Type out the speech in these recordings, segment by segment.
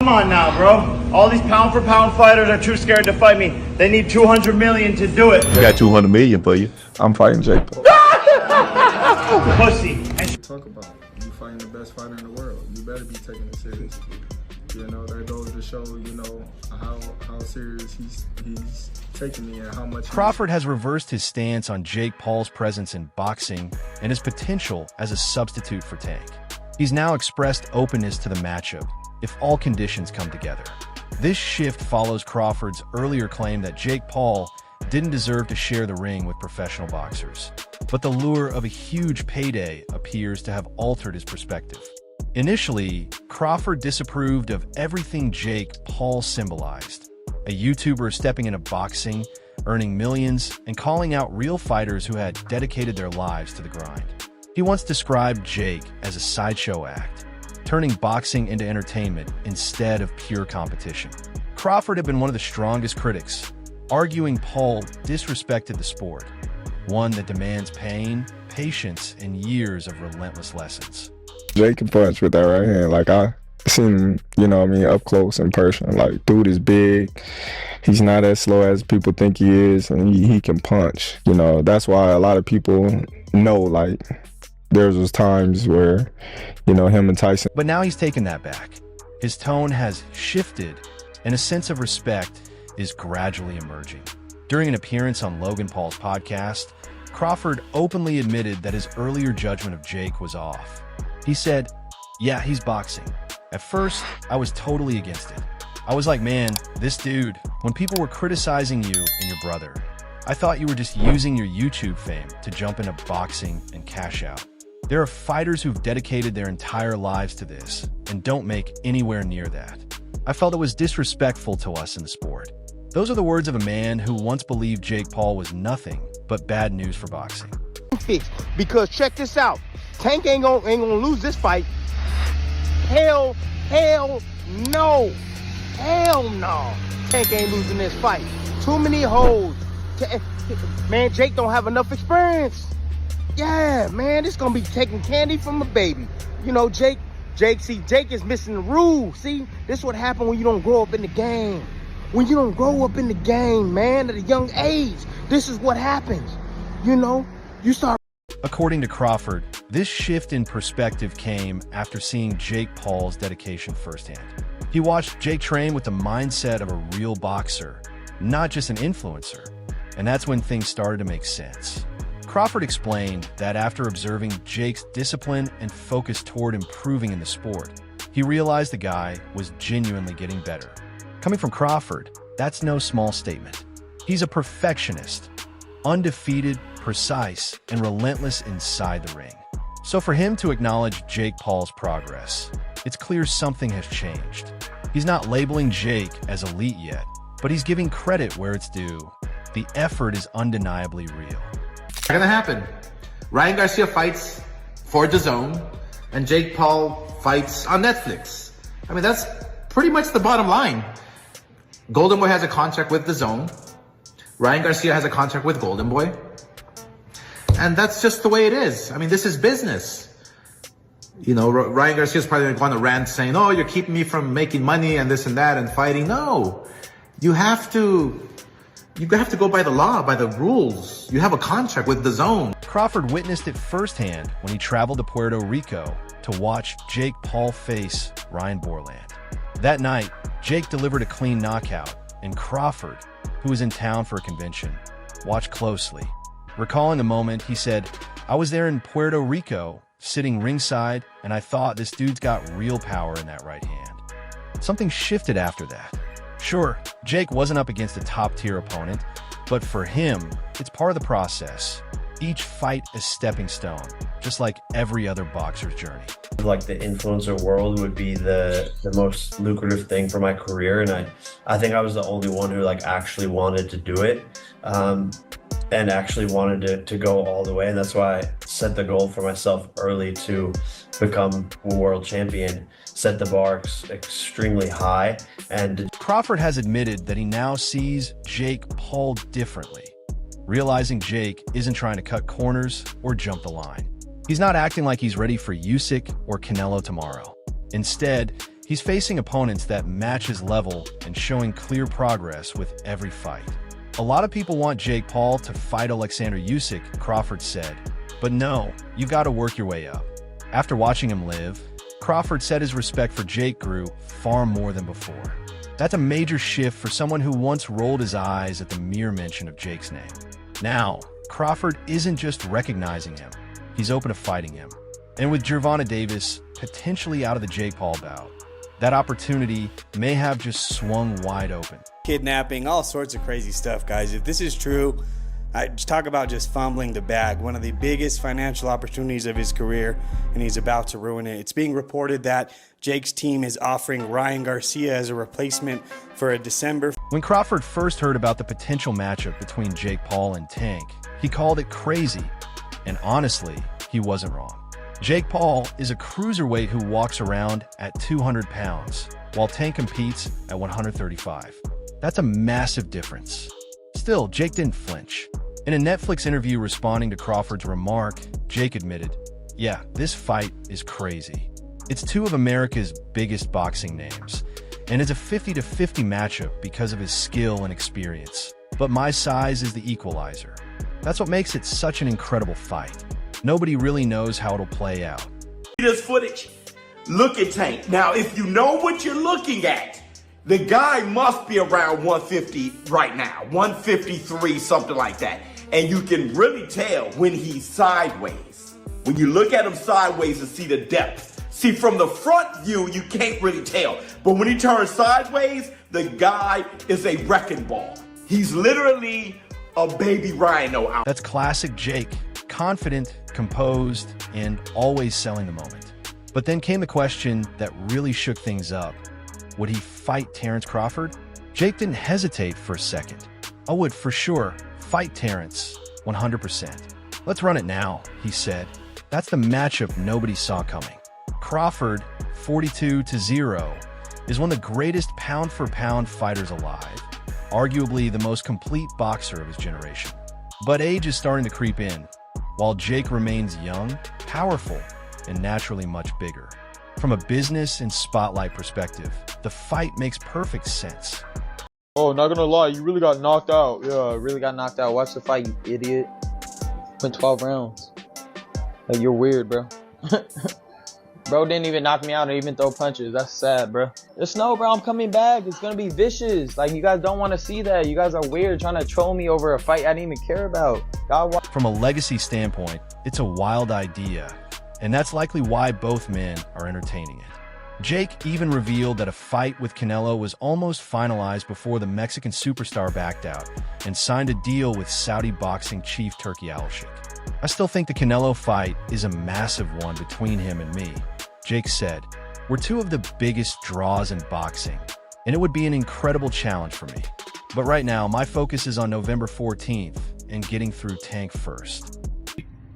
Come on now, bro. All these pound-for-pound fighters are too scared to fight me. They need 200 million to do it. I got 200 million for you. I'm fighting Jake Paul. Pussy. Talk about you fighting the best fighter in the world. You better be taking it seriously. You know, that goes to show, you know, how serious he's taking me and how much. Crawford has reversed his stance on Jake Paul's presence in boxing and his potential as a substitute for Tank. He's now expressed openness to the matchup if all conditions come together. This shift follows Crawford's earlier claim that Jake Paul didn't deserve to share the ring with professional boxers. But the lure of a huge payday appears to have altered his perspective. Initially, Crawford disapproved of everything Jake Paul symbolized. A YouTuber stepping into boxing, earning millions, and calling out real fighters who had dedicated their lives to the grind. He once described Jake as a sideshow act, turning boxing into entertainment instead of pure competition. Crawford had been one of the strongest critics, arguing Paul disrespected the sport, one that demands pain, patience, and years of relentless lessons. Jake can punch with that right hand. Like, I seen him, you know what I mean, up close in person. Like, dude is big. He's not as slow as people think he is, and he can punch. You know, that's why a lot of people know, like, there's times where, you know, him and Tyson. But now he's taken that back. His tone has shifted, and a sense of respect is gradually emerging. During an appearance on Logan Paul's podcast, Crawford openly admitted that his earlier judgment of Jake was off. He said, "Yeah, he's boxing. At first, I was totally against it. I was like, man, this dude, when people were criticizing you and your brother, I thought you were just using your YouTube fame to jump into boxing and cash out. There are fighters who've dedicated their entire lives to this and don't make anywhere near that. I felt it was disrespectful to us in the sport." Those are the words of a man who once believed Jake Paul was nothing but bad news for boxing. Because check this out, Tank ain't gonna lose this fight. Hell no. Hell no. Tank ain't losing this fight. Too many holes. Man, Jake don't have enough experience. Yeah, man, this gonna be taking candy from a baby. You know, Jake is missing the rules. See, this is what happened when you don't grow up in the game. When you don't grow up in the game, man, at a young age, this is what happens. You know, you start. According to Crawford, this shift in perspective came after seeing Jake Paul's dedication firsthand. He watched Jake train with the mindset of a real boxer, not just an influencer. And that's when things started to make sense. Crawford explained that after observing Jake's discipline and focus toward improving in the sport, he realized the guy was genuinely getting better. Coming from Crawford, that's no small statement. He's a perfectionist, undefeated, precise, and relentless inside the ring. So for him to acknowledge Jake Paul's progress, it's clear something has changed. He's not labeling Jake as elite yet, but he's giving credit where it's due. The effort is undeniably real. It's gonna happen. Ryan Garcia fights for DAZN, and Jake Paul fights on Netflix. I mean, that's pretty much the bottom line. Golden Boy has a contract with DAZN. Ryan Garcia has a contract with Golden Boy. And that's just the way it is. I mean, this is business. You know, Ryan Garcia's probably going to rant saying, "Oh, you're keeping me from making money and this and that and fighting." No, you have to go by the law, by the rules. You have a contract with DAZN. Crawford witnessed it firsthand when he traveled to Puerto Rico to watch Jake Paul face Ryan Borland. That night, Jake delivered a clean knockout, and Crawford, who was in town for a convention, watched closely. Recalling the moment, he said, "I was there in Puerto Rico, sitting ringside, and I thought this dude's got real power in that right hand." Something shifted after that. Sure, Jake wasn't up against a top-tier opponent, but for him, it's part of the process. Each fight is stepping stone, just like every other boxer's journey. Like the influencer world would be the most lucrative thing for my career, and I think I was the only one who like actually wanted to do it, and actually wanted to go all the way, and that's why I set the goal for myself early to become a world champion, set the bar extremely high. And Crawford has admitted that he now sees Jake Paul differently, realizing Jake isn't trying to cut corners or jump the line. He's not acting like he's ready for Usyk or Canelo tomorrow. Instead, He's facing opponents that match his level and showing clear progress with every fight. A lot of people want Jake Paul to fight Alexander Usyk, Crawford said. But no, you gotta work your way up. After watching him live, Crawford said his respect for Jake grew far more than before. That's a major shift for someone who once rolled his eyes at the mere mention of Jake's name. Now, Crawford isn't just recognizing him, he's open to fighting him. And with Gervonta Davis potentially out of the Jake Paul bout, that opportunity may have just swung wide open. Kidnapping, all sorts of crazy stuff, guys. If this is true, I just talk about just fumbling the bag. One of the biggest financial opportunities of his career, and he's about to ruin it. It's being reported that Jake's team is offering Ryan Garcia as a replacement for a December. When Crawford first heard about the potential matchup between Jake Paul and Tank, he called it crazy. And honestly, he wasn't wrong. Jake Paul is a cruiserweight who walks around at 200 pounds, while Tank competes at 135. That's a massive difference. Still, Jake didn't flinch. In a Netflix interview responding to Crawford's remark, Jake admitted, "Yeah, this fight is crazy. It's two of America's biggest boxing names, and it's a 50-50 matchup because of his skill and experience. But my size is the equalizer. That's what makes it such an incredible fight. Nobody really knows how it'll play out." This footage, look at Tank. Now, if you know what you're looking at, the guy must be around 150 right now, 153, something like that. And you can really tell when he's sideways. When you look at him sideways and see the depth. See, from the front view, you can't really tell. But when he turns sideways, the guy is a wrecking ball. He's literally a baby rhino out. That's classic Jake. Confident, composed, and always selling the moment. But then came the question that really shook things up. Would he fight Terence Crawford? Jake didn't hesitate for a second. "I would for sure fight Terence, 100%. Let's run it now," he said. That's the matchup nobody saw coming. Crawford, 42-0, is one of the greatest pound-for-pound fighters alive, arguably the most complete boxer of his generation. But age is starting to creep in, while Jake remains young, powerful, and naturally much bigger. From a business and spotlight perspective, the fight makes perfect sense. Oh, not gonna lie, you really got knocked out. Yeah, I really got knocked out. Watch the fight, you idiot. Went 12 rounds. Like, you're weird, bro. Bro didn't even knock me out or even throw punches. That's sad, bro. Just know, bro, I'm coming back. It's gonna be vicious. Like, you guys don't want to see that. You guys are weird trying to troll me over a fight I didn't even care about. From a legacy standpoint, it's a wild idea, and that's likely why both men are entertaining it. Jake even revealed that a fight with Canelo was almost finalized before the Mexican superstar backed out and signed a deal with Saudi boxing chief Turki Al-Sheikh. "I still think the Canelo fight is a massive one between him and me," Jake said. "We're two of the biggest draws in boxing, and it would be an incredible challenge for me. But right now, my focus is on November 14th and getting through Tank first."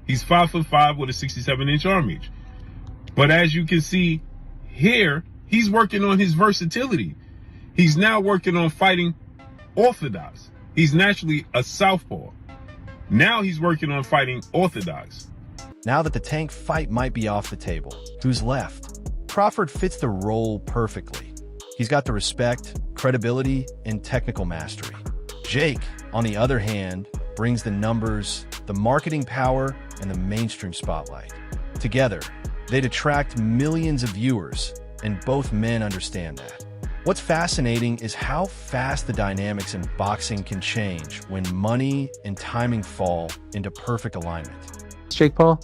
He's 5'5" with a 67-inch arm reach. But as you can see here, he's working on his versatility. He's now working on fighting orthodox. He's naturally a southpaw. Now he's working on fighting orthodox. Now that the Tank fight might be off the table, who's left? Crawford fits the role perfectly. He's got the respect, credibility, and technical mastery. Jake, on the other hand, brings the numbers, the marketing power, and the mainstream spotlight. Together, they'd attract millions of viewers, and both men understand that. What's fascinating is how fast the dynamics in boxing can change when money and timing fall into perfect alignment. Jake Paul?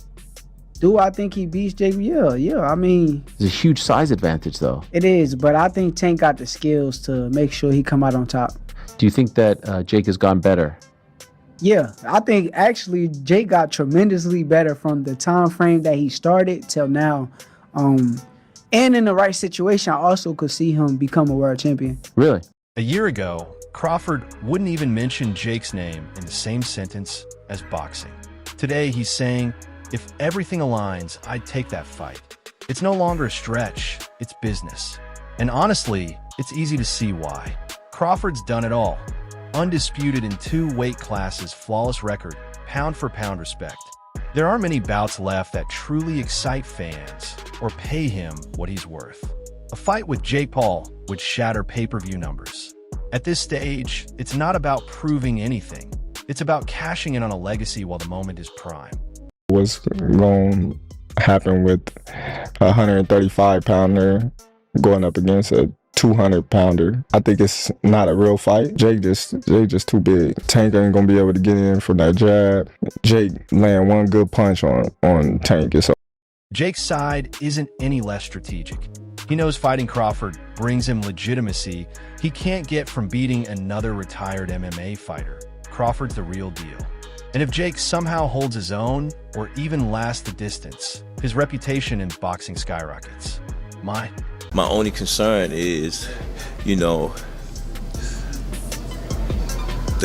Do I think he beats Jake? Yeah. I mean, There's a huge size advantage, though. it is, but I think Tank got the skills to make sure he come out on top. Do you think that Jake has gone better? Yeah, I think actually Jake got tremendously better from the time frame that he started till now. And in the right situation, I also could see him become a world champion. Really? A year ago, Crawford wouldn't even mention Jake's name in the same sentence as boxing. Today, he's saying, "If everything aligns, I'd take that fight." It's no longer a stretch, it's business. And honestly, it's easy to see why. Crawford's done it all. Undisputed in 2 weight classes, flawless record, pound-for-pound respect. There aren't many bouts left that truly excite fans or pay him what he's worth. A fight with Jake Paul would shatter pay-per-view numbers. At this stage, it's not about proving anything. It's about cashing in on a legacy while the moment is prime. What's going to happen with a 135-pounder going up against a 200-pounder? I think it's not a real fight. Jake just too big. Tank ain't gonna be able to get in from that jab. Jake land one good punch on Tank. Jake's side isn't any less strategic. He knows fighting Crawford brings him legitimacy he can't get from beating another retired MMA fighter. Crawford's the real deal. And if Jake somehow holds his own, or even lasts the distance, his reputation in boxing skyrockets. My only concern is, the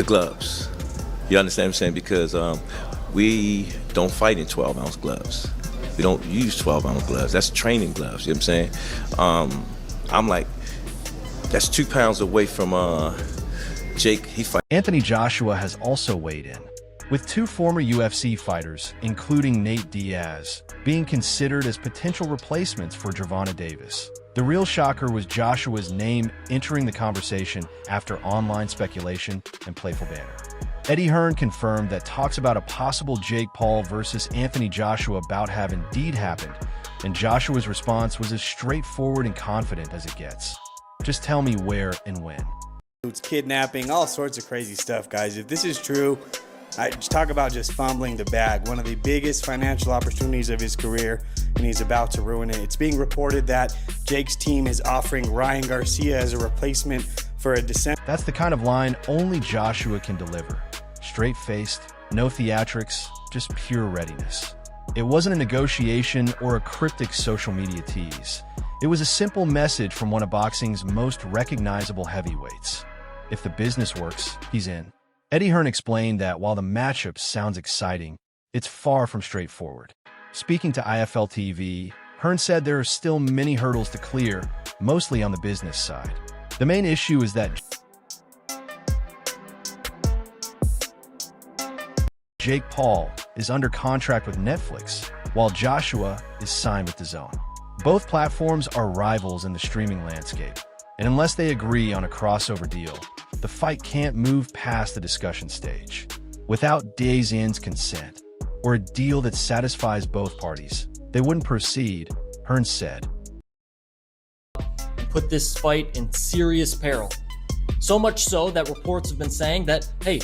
gloves. You understand what I'm saying? Because we don't fight in 12-ounce gloves. We don't use 12-ounce gloves. That's training gloves, you know what I'm saying? I'm like, that's 2 pounds away from Jake. Anthony Joshua has also weighed in, with 2 former UFC fighters, including Nate Diaz, being considered as potential replacements for Gervonta Davis. The real shocker was Joshua's name entering the conversation after online speculation and playful banter. Eddie Hearn confirmed that talks about a possible Jake Paul versus Anthony Joshua bout have indeed happened, and Joshua's response was as straightforward and confident as it gets. Just tell me where and when. It's kidnapping, all sorts of crazy stuff, guys. If this is true, I just talk about just fumbling the bag, one of the biggest financial opportunities of his career, and he's about to ruin it. It's being reported that Jake's team is offering Ryan Garcia as a replacement for a December. That's the kind of line only Joshua can deliver. Straight-faced, no theatrics, just pure readiness. It wasn't a negotiation or a cryptic social media tease. It was a simple message from one of boxing's most recognizable heavyweights. If the business works, he's in. Eddie Hearn explained that while the matchup sounds exciting, it's far from straightforward. Speaking to IFL TV, Hearn said there are still many hurdles to clear, mostly on the business side. The main issue is that Jake Paul is under contract with Netflix, while Joshua is signed with DAZN. Both platforms are rivals in the streaming landscape, and unless they agree on a crossover deal, the fight can't move past the discussion stage. Without DAZN's consent, or a deal that satisfies both parties, they wouldn't proceed, Hearn said. Put this fight in serious peril. So much so that reports have been saying that, hey,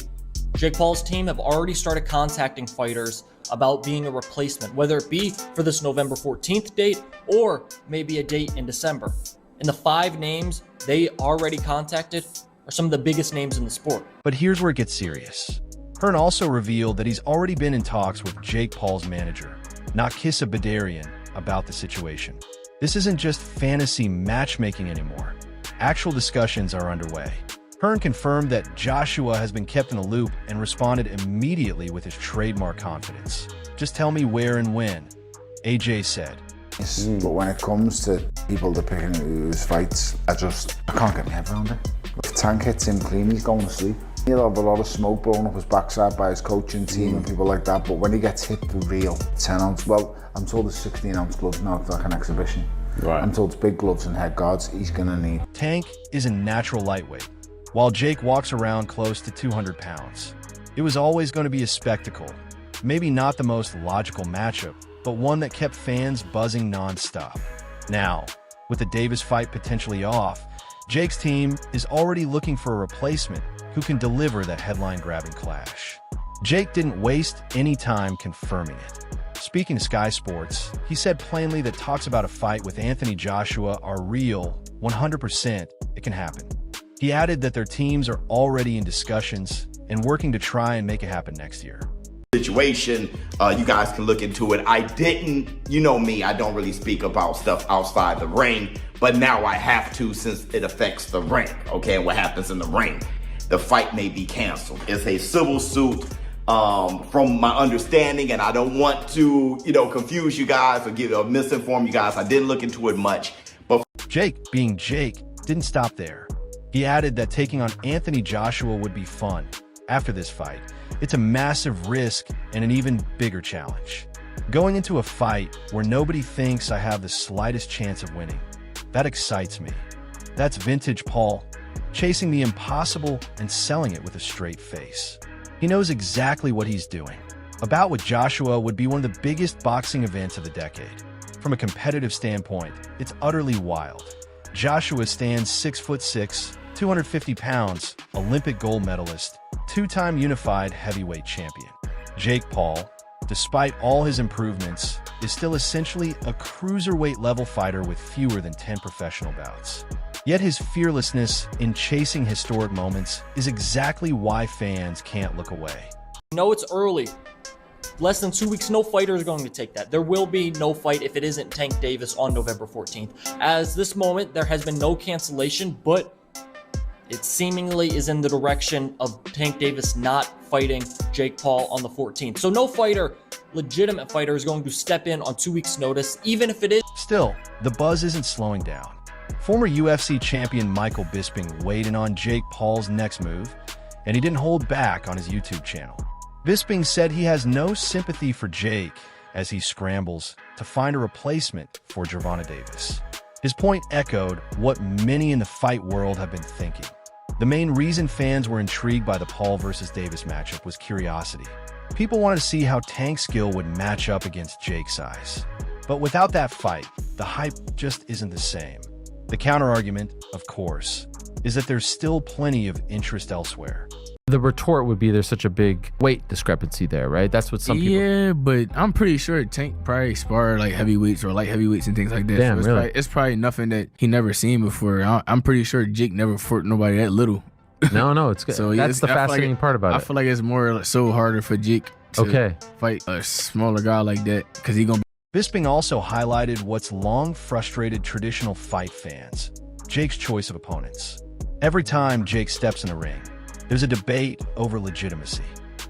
Jake Paul's team have already started contacting fighters about being a replacement, whether it be for this November 14th date or maybe a date in December. And the 5 names they already contacted are some of the biggest names in the sport. But here's where it gets serious. Hearn also revealed that he's already been in talks with Jake Paul's manager, Nakisa Badarian, about the situation. This isn't just fantasy matchmaking anymore. Actual discussions are underway. Hearn confirmed that Joshua has been kept in the loop and responded immediately with his trademark confidence. Just tell me where and when, AJ said. But when it comes to people that picking whose fights, I can't get my head around it. If Tank hits him clean, he's going to sleep. He'll have a lot of smoke blowing up his backside by his coaching team and people like that, but when he gets hit the real 10-ounce, well, I'm told it's 16-ounce gloves now, it's like an exhibition. Right. I'm told it's big gloves and head guards he's gonna need. Tank is a natural lightweight, while Jake walks around close to 200 pounds. It was always going to be a spectacle. Maybe not the most logical matchup, but one that kept fans buzzing non-stop. Now, with the Davis fight potentially off, Jake's team is already looking for a replacement who can deliver that headline-grabbing clash. Jake didn't waste any time confirming it. Speaking to Sky Sports, he said plainly that talks about a fight with Anthony Joshua are real, 100%, it can happen. He added that their teams are already in discussions and working to try and make it happen next year. Situation, you guys can look into it. I didn't, you know me, I don't really speak about stuff outside the ring, but now I have to since it affects the ring, okay, and what happens in the ring. The fight may be canceled. It's a civil suit from my understanding, and I don't want to, confuse you guys or misinform you guys. I didn't look into it much. But Jake, being Jake, didn't stop there. He added that taking on Anthony Joshua would be fun. After this fight, it's a massive risk and an even bigger challenge. Going into a fight where nobody thinks I have the slightest chance of winning. That excites me. That's vintage Paul, chasing the impossible and selling it with a straight face. He knows exactly what he's doing. A bout with Joshua would be one of the biggest boxing events of the decade. From a competitive standpoint, it's utterly wild. Joshua stands 6'6", 250 pounds, Olympic gold medalist, two-time unified heavyweight champion. Jake Paul, despite all his improvements, is still essentially a cruiserweight level fighter with fewer than 10 professional bouts. Yet his fearlessness in chasing historic moments is exactly why fans can't look away. No, it's early. Less than 2 weeks, no fighter is going to take that. There will be no fight if it isn't Tank Davis on November 14th. As this moment, there has been no cancellation, but it seemingly is in the direction of Tank Davis not fighting Jake Paul on the 14th. So no fighter, legitimate fighter, is going to step in on 2 weeks' notice, even if it is. Still, the buzz isn't slowing down. Former UFC champion Michael Bisping weighed in on Jake Paul's next move, and he didn't hold back on his YouTube channel. Bisping said he has no sympathy for Jake as he scrambles to find a replacement for Gervonta Davis. His point echoed what many in the fight world have been thinking. The main reason fans were intrigued by the Paul versus Davis matchup was curiosity. People wanted to see how Tank's skill would match up against Jake's size. But without that fight, the hype just isn't the same. The counter-argument, of course, is that there's still plenty of interest elsewhere. The retort would be there's such a big weight discrepancy there, right? That's what some people... Yeah, but I'm pretty sure Tank probably sparred like heavyweights or light heavyweights and things like that. Damn, so really? It's probably nothing that he never seen before. I'm pretty sure Jake never fought nobody that little. No, it's good. So that's the fascinating part about it. I feel like it's more so harder for Jake to fight a smaller guy like that because he gonna be... Bisping also highlighted what's long frustrated traditional fight fans: Jake's choice of opponents. Every time Jake steps in the ring, there's a debate over legitimacy.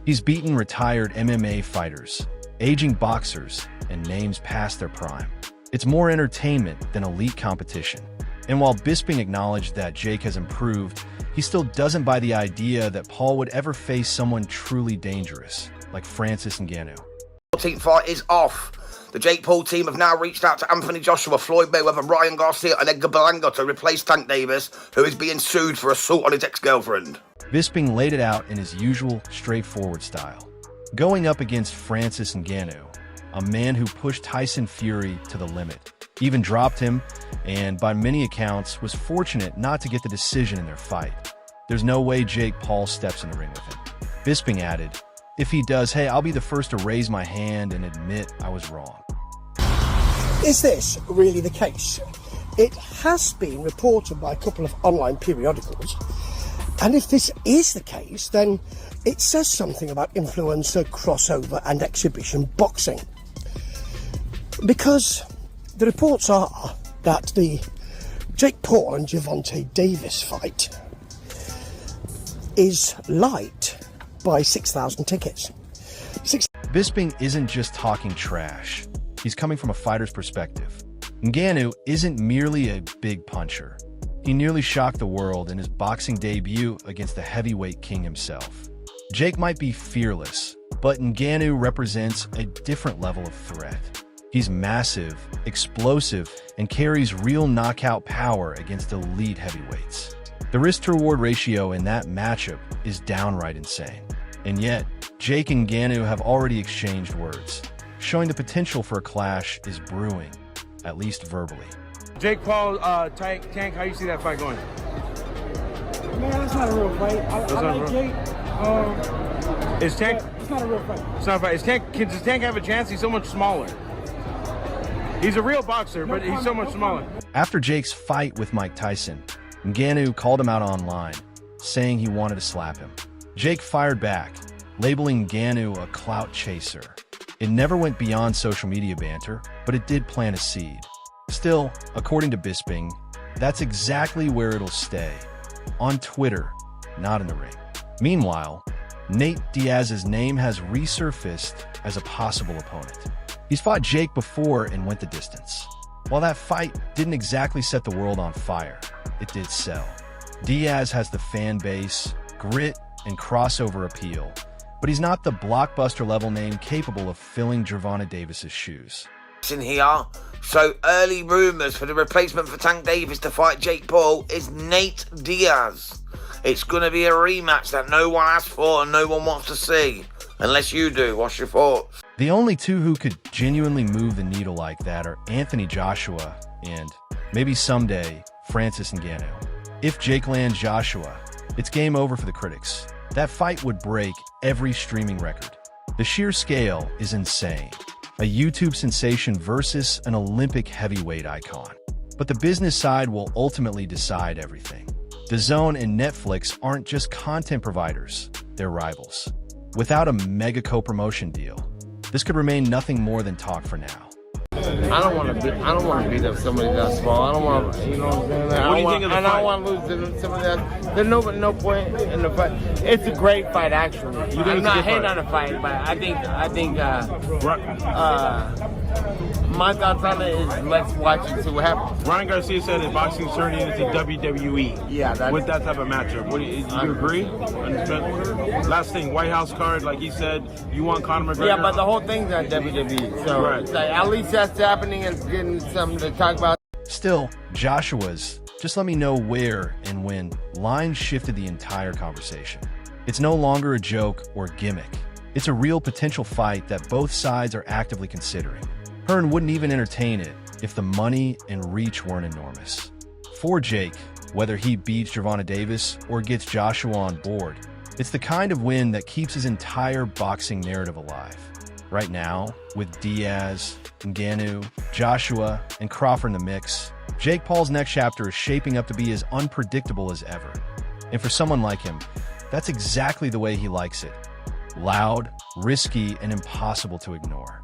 He's beaten retired MMA fighters, aging boxers, and names past their prime. It's more entertainment than elite competition. And while Bisping acknowledged that Jake has improved, he still doesn't buy the idea that Paul would ever face someone truly dangerous, like Francis Ngannou. 14th fight is off. The Jake Paul team have now reached out to Anthony Joshua, Floyd Mayweather, Ryan Garcia and Edgar Berlanga to replace Tank Davis, who is being sued for assault on his ex-girlfriend. Bisping laid it out in his usual straightforward style, going up against Francis Ngannou, a man who pushed Tyson Fury to the limit, even dropped him, and by many accounts was fortunate not to get the decision in their fight. There's no way Jake Paul steps in the ring with him. Bisping added, if he does, hey, I'll be the first to raise my hand and admit I was wrong. Is this really the case? It has been reported by a couple of online periodicals, and if this is the case, then it says something about influencer, crossover and exhibition boxing. Because the reports are that the Jake Paul and Gervonta Davis fight is light by 6,000 tickets. Bisping isn't just talking trash. He's coming from a fighter's perspective. Ngannou isn't merely a big puncher. He nearly shocked the world in his boxing debut against the heavyweight king himself. Jake might be fearless, but Ngannou represents a different level of threat. He's massive, explosive, and carries real knockout power against elite heavyweights. The risk-to-reward ratio in that matchup is downright insane. And yet, Jake and Ngannou have already exchanged words, showing the potential for a clash is brewing, at least verbally. Jake Paul, Tank, how you see that fight going? Man, that's not a real fight. I like Jake. Is Tank? It's not a real fight. It's not a fight. Does Tank have a chance? He's so much smaller. He's a real boxer, but he's so much smaller. After Jake's fight with Mike Tyson, Ngannou called him out online, saying he wanted to slap him. Jake fired back, labeling Ngannou a clout chaser. It never went beyond social media banter, but it did plant a seed. Still, according to Bisping, that's exactly where it'll stay. On Twitter, not in the ring. Meanwhile, Nate Diaz's name has resurfaced as a possible opponent. He's fought Jake before and went the distance. While that fight didn't exactly set the world on fire, it did sell. Diaz has the fan base, grit, and crossover appeal, but he's not the blockbuster-level name capable of filling Gervonta Davis's shoes. in here. So early rumours for the replacement for Tank Davis to fight Jake Paul is Nate Diaz. It's going to be a rematch that no one asked for and no one wants to see. Unless you do. What's your thoughts? The only two who could genuinely move the needle like that are Anthony Joshua and, maybe someday, Francis Ngannou. If Jake lands Joshua, it's game over for the critics. That fight would break every streaming record. The sheer scale is insane. A YouTube sensation versus an Olympic heavyweight icon. But the business side will ultimately decide everything. DAZN and Netflix aren't just content providers, they're rivals. Without a mega co-promotion deal, this could remain nothing more than talk for now. I don't want to beat up somebody that small. I don't want to, you know what I'm saying? What do you think of the fight? I don't want to lose to somebody that. There's no point in the fight. It's a great fight, actually. I'm not hating on the fight, but I think my thoughts on it is let's watch and see what happens. Ryan Garcia said that boxing's turning into WWE. Yeah, with that type of matchup. Do you agree? Last thing, White House card, like he said, you want Conor McGregor? Yeah, but the whole thing's on WWE, so right. It's like, at least that's happening and getting something to talk about. Still, Joshua's, just let me know where and when, line shifted the entire conversation. It's no longer a joke or gimmick. It's a real potential fight that both sides are actively considering. Hearn wouldn't even entertain it if the money and reach weren't enormous. For Jake, whether he beats Gervonta Davis or gets Joshua on board, it's the kind of win that keeps his entire boxing narrative alive. Right now, with Diaz, Ngannou, Joshua, and Crawford in the mix, Jake Paul's next chapter is shaping up to be as unpredictable as ever. And for someone like him, that's exactly the way he likes it. Loud, risky, and impossible to ignore.